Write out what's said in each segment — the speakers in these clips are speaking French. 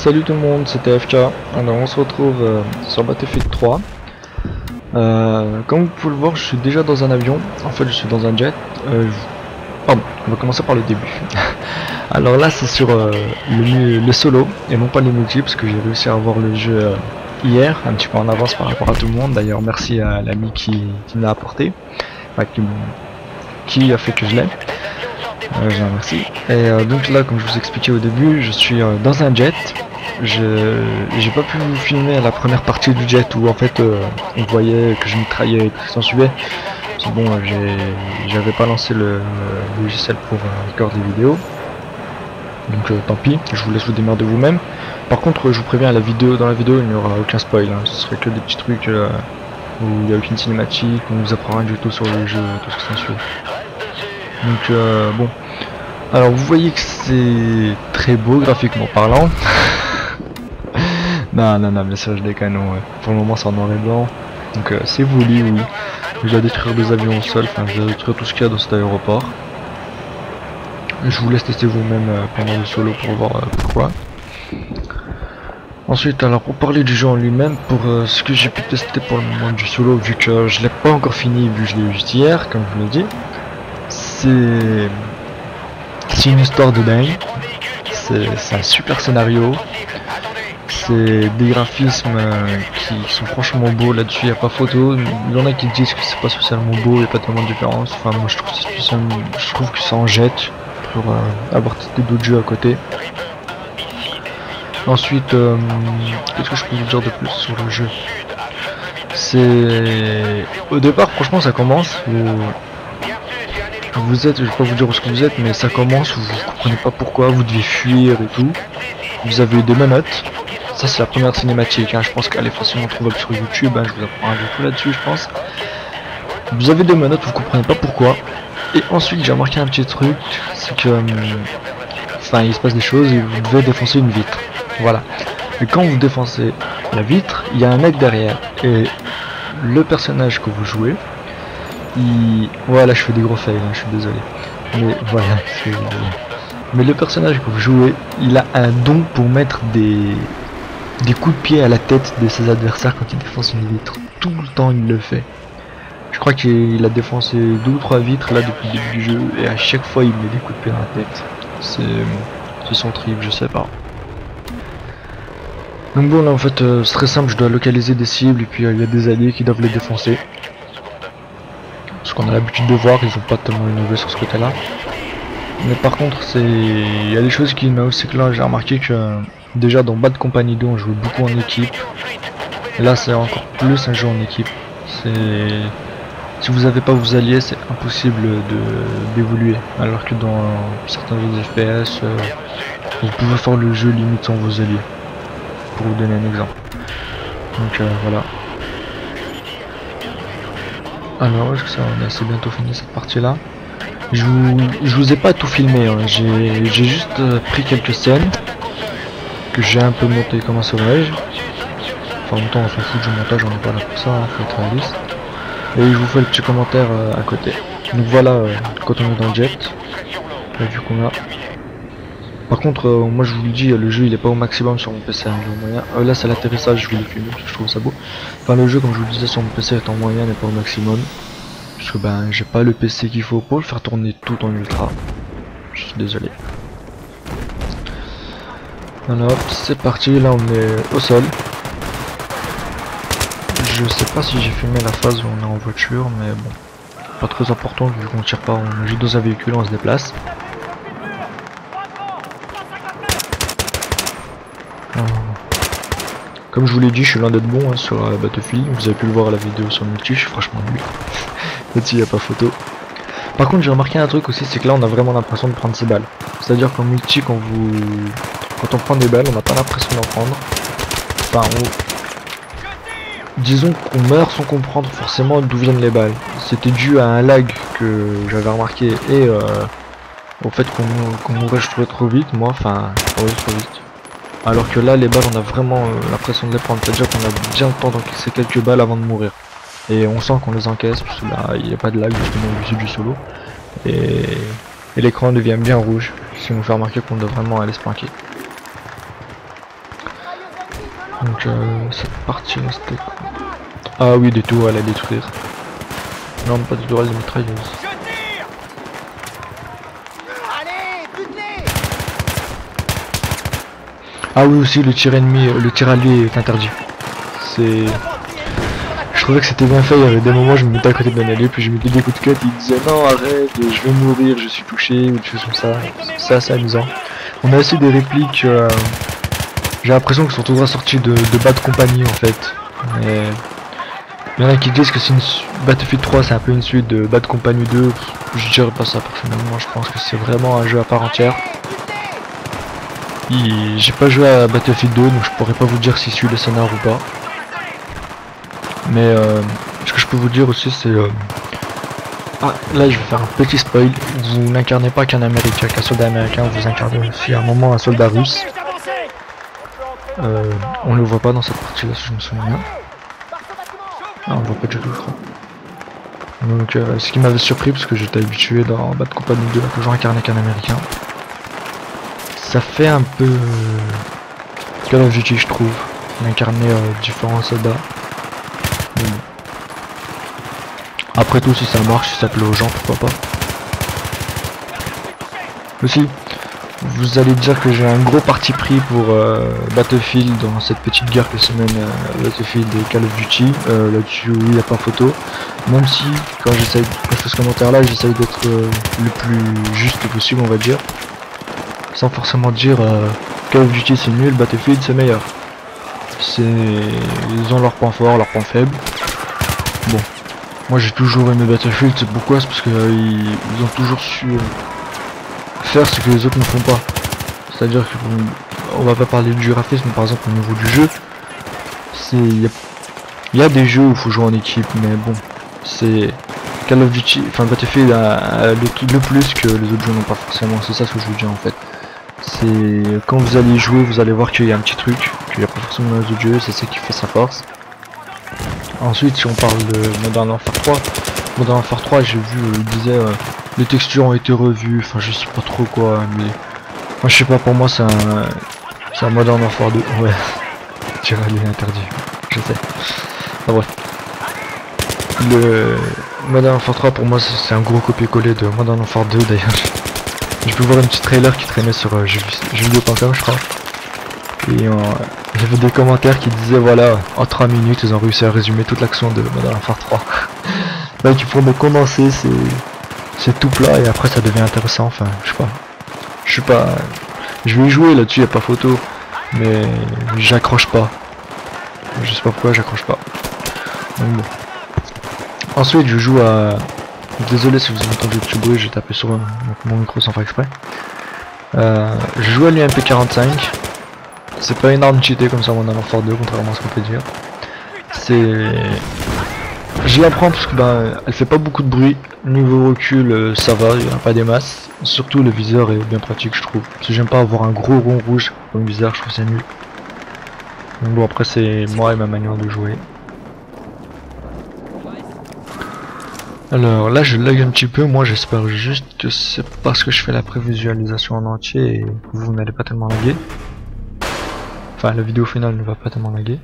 Salut tout le monde, c'était FK. Alors on se retrouve sur Battlefield 3. Comme vous pouvez le voir, je suis déjà dans un avion. En fait, je suis dans un jet. Pardon, on va commencer par le début. Alors là, c'est sur le solo et non pas le multi, parce que j'ai réussi à avoir le jeu hier, un petit peu en avance par rapport à tout le monde. D'ailleurs, merci à l'ami qui me l'a apporté, enfin, qui a fait que je l'ai. Je vous remercie. Et donc là, comme je vous expliquais au début, je suis dans un jet. J'ai pas pu vous filmer la première partie du jet où en fait on voyait que je mitraillais et tout ce qui s'en suivait. C'est bon, j'avais pas lancé le logiciel pour recorder des vidéos. Donc tant pis, je vous laisse vous démerder vous-même. Par contre, je vous préviens, dans la vidéo il n'y aura aucun spoil, hein. Ce serait que des petits trucs où il n'y a aucune cinématique, on vous apprend rien du tout sur le jeu, tout ce qui s'en suit. Donc bon, alors vous voyez que c'est très beau graphiquement parlant. non, bien sûr je déconne, ouais. Pour le moment c'est en noir et blanc, donc c'est voulu, oui. Je dois détruire des avions au sol, enfin je dois détruire tout ce qu'il y a dans cet aéroport. Je vous laisse tester vous-même pendant le solo pour voir pourquoi. Ensuite, alors pour parler du jeu en lui-même, pour ce que j'ai pu tester pour le moment du solo, vu que je l'ai pas encore fini, vu que je l'ai eu juste hier, comme je vous l'ai dit. C'est une histoire de dingue, c'est un super scénario, c'est des graphismes qui sont franchement beaux là-dessus, il n'y a pas photo. Il y en a qui disent que c'est pas spécialement beau, il n'y a pas tellement de différence. Enfin moi je trouve que ça en jette pour avoir testé d'autres jeux à côté. Ensuite, qu'est-ce que je peux vous dire de plus sur le jeu? C'est au départ franchement ça commence vous êtes, je vais pas vous dire où ce que vous êtes, mais ça commence où vous comprenez pas pourquoi, vous devez fuir et tout. Vous avez des menottes, ça c'est la première cinématique, hein. Je pense qu'elle est facilement trouvable sur YouTube, hein. Je vous apprends un peu là-dessus je pense. Vous avez des menottes, vous comprenez pas pourquoi. Et ensuite j'ai remarqué un petit truc, c'est que enfin il se passe des choses et vous devez défoncer une vitre. Voilà. Et quand vous défoncez la vitre, il y a un mec derrière. Et le personnage que vous jouez, voilà, je fais des gros fails, hein, je suis désolé. Mais voilà, mais le personnage que vous jouez, il a un don pour mettre des coups de pied à la tête de ses adversaires quand il défonce une vitre. Tout le temps il le fait. Je crois qu'il a défoncé 2 ou 3 vitres là depuis le début du jeu, et à chaque fois il met des coups de pied dans la tête. C'est son trip, je sais pas. Donc bon, là en fait c'est très simple, je dois localiser des cibles et puis il y a des alliés qui doivent les défoncer. Ce qu'on a l'habitude de voir, ils ont pas tellement innové sur ce côté là. Mais par contre il y a des choses qui m'ont aussi, que là j'ai remarqué que déjà dans Bad Company 2 on joue beaucoup en équipe. Et là c'est encore plus un jeu en équipe. Si vous n'avez pas vos alliés, c'est impossible d'évoluer. Alors que dans certains autres FPS, vous pouvez faire le jeu limite sans vos alliés. Pour vous donner un exemple. Donc voilà. Alors est-ce que ça, on a assez bientôt fini cette partie là. Je vous ai pas tout filmé, hein. J'ai juste pris quelques scènes que j'ai un peu monté comme un sauvage. Enfin en même temps on s'en fout du montage, on n'est pas là pour ça, hein, faut être réaliste. Et je vous fais le petit commentaire à côté. Donc voilà, quand on est dans le jet, la vue qu'on a. Par contre, moi je vous le dis, le jeu il est pas au maximum sur mon PC, hein, moyen. Là c'est l'atterrissage, je vous le filme parce que je trouve ça beau. Enfin le jeu, comme je vous le disais, sur mon PC est en moyen, n'est pas au maximum. Parce que ben j'ai pas le PC qu'il faut pour le faire tourner tout en ultra. Je suis désolé. Voilà, hop, c'est parti, là on est au sol. Je sais pas si j'ai filmé la phase où on est en voiture, mais bon, pas très important vu qu'on tire pas, on est juste dans un véhicule, on se déplace. Comme je vous l'ai dit, je suis loin d'être bon, hein, sur Battlefield. Vous avez pu le voir à la vidéo sur multi, je suis franchement nul. Là-dessus, il n'y a pas photo. Par contre, j'ai remarqué un truc aussi, c'est que là, on a vraiment l'impression de prendre ses balles. C'est-à-dire qu'en multi, quand on prend des balles, on n'a pas l'impression d'en prendre. Enfin, disons qu'on meurt sans comprendre forcément d'où viennent les balles. C'était dû à un lag que j'avais remarqué et au fait qu'on mourait, je trouvais trop vite, moi, enfin, trop vite. Alors que là les balles on a vraiment l'impression de les prendre, c'est-à-dire qu'on a bien le temps d'encaisser quelques balles avant de mourir. Et on sent qu'on les encaisse, parce que là il n'y a pas de lag justement au du solo. Et l'écran devient bien rouge, ce qui nous fait remarquer qu'on doit vraiment aller se planquer. Donc cette partie là c'était quoi? Ah oui, des tours à la détruire. Non, pas des tours à la mitrailleuse. Ah oui aussi le tir ennemi, le tir allié est interdit. C'est... Je trouvais que c'était bien fait, il y avait des moments où je me mettais à côté d'un allié, puis je mettais des coups de quête, il disait non arrête, je vais mourir, je suis touché, ou des choses comme ça. C'est assez amusant. On a aussi des répliques, j'ai l'impression qu'ils sont tout droit sortis de bas de compagnie en fait. Mais... il y en a qui disent que c'est une... Battlefield 3 c'est un peu une suite de Bad Company 2, je dirais pas ça personnellement, je pense que c'est vraiment un jeu à part entière. J'ai pas joué à Battlefield 2 donc je pourrais pas vous dire si suit le scénar ou pas. Mais ce que je peux vous dire aussi c'est... Ah là je vais faire un petit spoil, vous n'incarnez pas qu'un américain, qu'un soldat américain, vous incarnez aussi à un moment un soldat russe. On le voit pas dans cette partie là si je me souviens bien. Ah, on le voit pas du tout je crois. Donc ce qui m'avait surpris parce que j'étais habitué dans Bad Company 2 à toujours incarner qu'un américain. Ça fait un peu Call of Duty je trouve, d'incarner différents soldats. Mais bon. Après tout si ça marche, si ça plaît aux gens, pourquoi pas. Aussi, vous allez dire que j'ai un gros parti pris pour Battlefield dans cette petite guerre que se mène Battlefield et Call of Duty. Là-dessus, oui, il n'y a pas photo. Même si, quand je fais ce commentaire là, j'essaye d'être le plus juste possible, on va dire. Sans forcément dire Call of Duty c'est nul, Battlefield c'est meilleur. Ils ont leurs points forts, leurs points faibles. Bon, moi j'ai toujours aimé Battlefield, c'est pourquoi? C'est parce que ils ont toujours su faire ce que les autres ne font pas. C'est-à-dire qu'on va pas parler du graphisme, mais par exemple au niveau du jeu, il y a des jeux où il faut jouer en équipe, mais bon, c'est Call of Duty, enfin Battlefield a le plus que les autres jeux n'ont pas forcément. C'est ça ce que je veux dire en fait. C'est quand vous allez jouer, vous allez voir qu'il y a un petit truc qu'il n'y a pas forcément dans les autres jeux, c'est ça qui fait sa force. Ensuite, si on parle de Modern Warfare 3, Modern Warfare 3, j'ai vu, il disait les textures ont été revues, enfin je sais pas trop quoi, mais moi je sais pas, pour moi c'est un Modern Warfare 2, ouais, tirer les interdit, je sais. Enfin bref, le Modern Warfare 3 pour moi c'est un gros copier-coller de Modern Warfare 2 d'ailleurs. J'ai pu voir un petit trailer qui traînait sur jeuxvideo.com je crois. Et j'ai vu des commentaires qui disaient voilà, en 3 minutes ils ont réussi à résumer toute l'action de Modern Warfare 3. Donc ils font des condensés, c'est tout plat et après ça devient intéressant, enfin je sais pas, je vais y jouer là-dessus, y a pas photo, mais j'accroche pas. Je sais pas pourquoi j'accroche pas. Donc bon. Ensuite je joue à... Désolé si vous entendez du bruit, j'ai tapé sur mon micro sans faire exprès. Je joue à l'UMP 45. C'est pas une arme cheatée comme ça Modern Warfare 2, contrairement à ce qu'on peut dire. Je la prends parce que elle fait pas beaucoup de bruit. Niveau recul ça va, il n'y en a pas des masses. Surtout le viseur est bien pratique je trouve. Parce que j'aime pas avoir un gros rond rouge comme viseur, je trouve c'est nul. Donc bon après c'est moi et ma manière de jouer. Alors là je lag un petit peu, moi j'espère juste que c'est parce que je fais la prévisualisation en entier et vous n'allez pas tellement laguer. Enfin la vidéo finale ne va pas tellement laguer.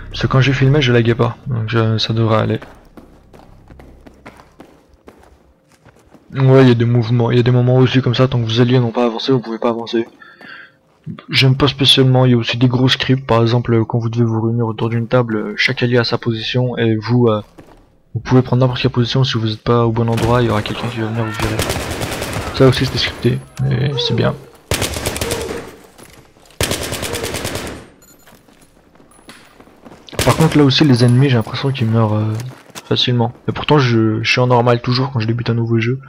Parce que quand j'ai filmé je laguais pas, donc ça devrait aller. Ouais il y a des mouvements, il y a des moments aussi comme ça, tant que vos alliés n'ont pas avancé vous pouvez pas avancer. J'aime pas spécialement, il y a aussi des gros scripts, par exemple quand vous devez vous réunir autour d'une table, chaque allié a sa position et vous pouvez prendre n'importe quelle position, si vous n'êtes pas au bon endroit, il y aura quelqu'un qui va venir vous virer. Ça aussi c'était scripté, mais c'est bien. Par contre là aussi les ennemis j'ai l'impression qu'ils meurent facilement. Et pourtant je suis en normal toujours quand je débute un nouveau jeu.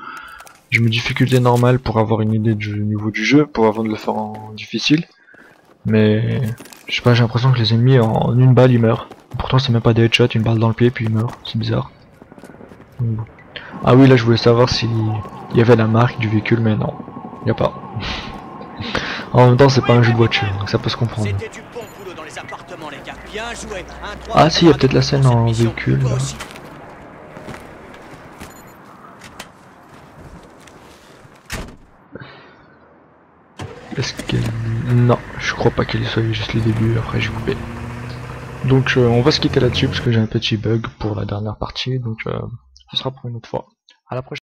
Je mets difficulté normale pour avoir une idée du niveau du jeu, pour avant de le faire en difficile. Mais je sais pas, j'ai l'impression que les ennemis en une balle ils meurent. Pourtant c'est même pas des headshots, une balle dans le pied puis ils meurent, c'est bizarre. Bon. Ah oui là je voulais savoir s'il y avait la marque du véhicule mais non, il n'y a pas. En même temps c'est pas un jeu de voiture donc ça peut se comprendre. Ah si il y a peut-être la scène en véhicule. Est-ce qu'elle... Non, je crois pas qu'elle soit juste les débuts, après j'ai coupé. Donc on va se quitter là-dessus parce que j'ai un petit bug pour la dernière partie, donc ce sera pour une autre fois. À la prochaine.